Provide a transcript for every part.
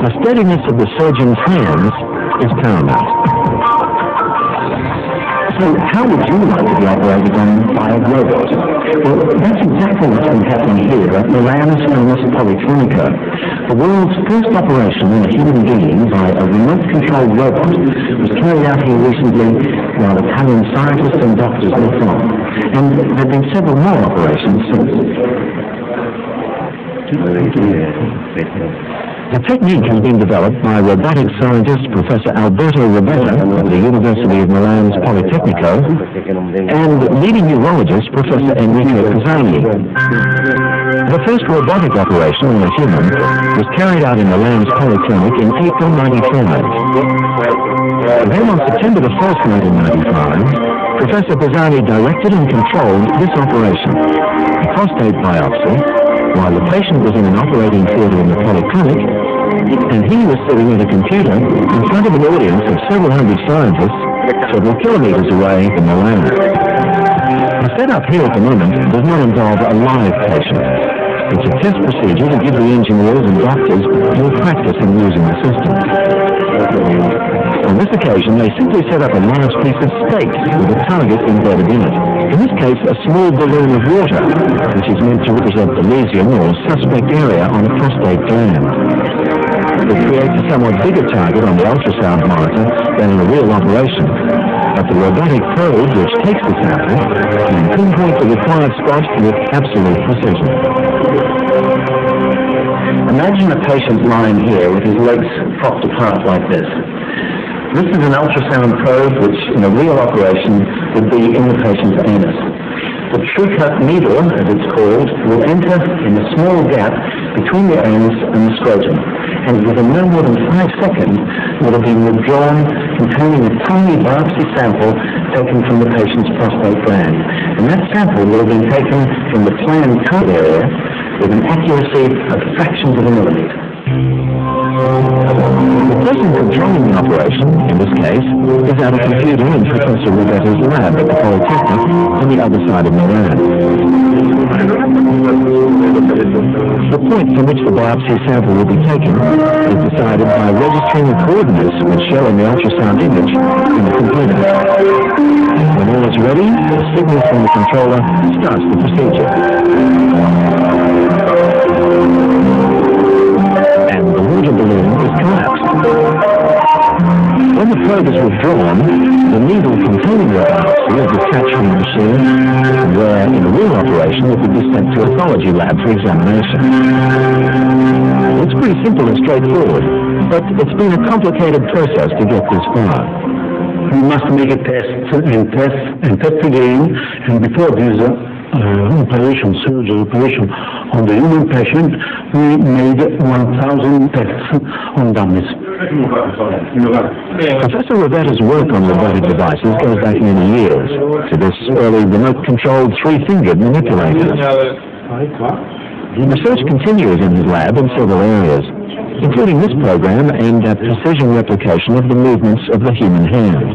The steadiness of the surgeon's hands is paramount. So how would you like to be operated on by a robot? Well, that's exactly what's been happening here at Milan's famous Polyclinica. The world's first operation on a human being by a remote-controlled robot was carried out here recently while Italian scientists and doctors looked on. And there have been several more operations since. The technique has been developed by robotics scientist Professor Alberto Robetta of the University of Milan's Politecnico and leading urologist Professor Enrico Pisani. The first robotic operation on a human was carried out in Milan's Polyclinic in April 1995. Then on September the 1st, 1995, Professor Pisani directed and controlled this operation, a prostate biopsy, while the patient was in an operating theatre in the Polyclinic, and he was sitting at a computer in front of an audience of several hundred scientists several kilometers away in Milan. The setup here at the moment does not involve a live patient. It's a test procedure to give the engineers and doctors more practice in using the system. On this occasion, they simply set up a large piece of steak with a target embedded in it. In this case, a small balloon of water, which is meant to represent the lesion or suspect area on a prostate gland. It creates a somewhat bigger target on the ultrasound monitor than in a real operation. But the robotic probe, which takes the sample, can pinpoint the required spot with absolute precision. Imagine a patient lying here with his legs propped apart like this. This is an ultrasound probe which, in a real operation, would be in the patient's anus. The true-cut needle, as it's called, will enter in a small gap between the anus and the scrotum, and within no more than 5 seconds will have been withdrawn containing a tiny biopsy sample taken from the patient's prostate gland. And that sample will have been taken from the planned target area with an accuracy of fractions of a millimeter. The person controlling the operation, in this case, is at a computer in Professor Robetta's lab at the Polytechnic on the other side of Milan. The point from which the biopsy sample will be taken is decided by registering the coordinates which show in the ultrasound image in the computer. When all is ready, the signal from the controller starts the procedure. And the water balloon is collapsed. When the probe is withdrawn, the needle containing the biopsy is detached from the machine, where in a real operation it would be sent to a pathology lab for examination. It's pretty simple and straightforward, but it's been a complicated process to get this far. We must make a test again, and before this surgery operation on the human patient, we made 1,000 tests on dummies. Professor Robetta's work on robotic devices goes back many years to this early remote-controlled three-fingered manipulator. Research continues in his lab in several areas, including this program aimed at precision replication of the movements of the human hand.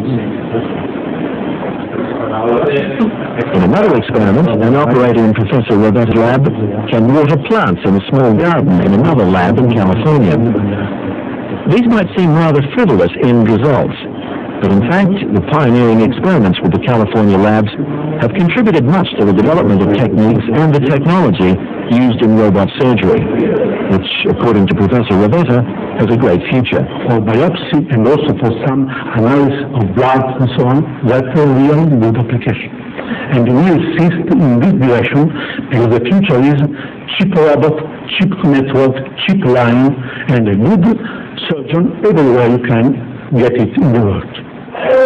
In another experiment, an operator in Professor Robetta's lab can water plants in a small garden in another lab in California. These might seem rather frivolous end results, but in fact, the pioneering experiments with the California labs have contributed much to the development of techniques and the technology used in robot surgery, which, according to Professor Robetta, has a great future. For biopsy and also for some analysis of blood and so on, that's a real good application. And we insist in this direction because the future is cheap robot, cheap network, cheap line, and a good surgeon everywhere you can get it in the world.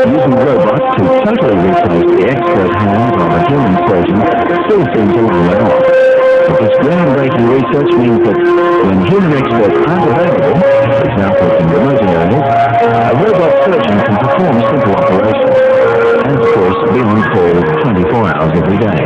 Using robots to totally replace the expert hands of a human surgeon still seems a long way off. But this groundbreaking research means that when human experts aren't available, for example in remote areas, a robot surgeon can perform simple operations, and of course be on call 24 hours every day.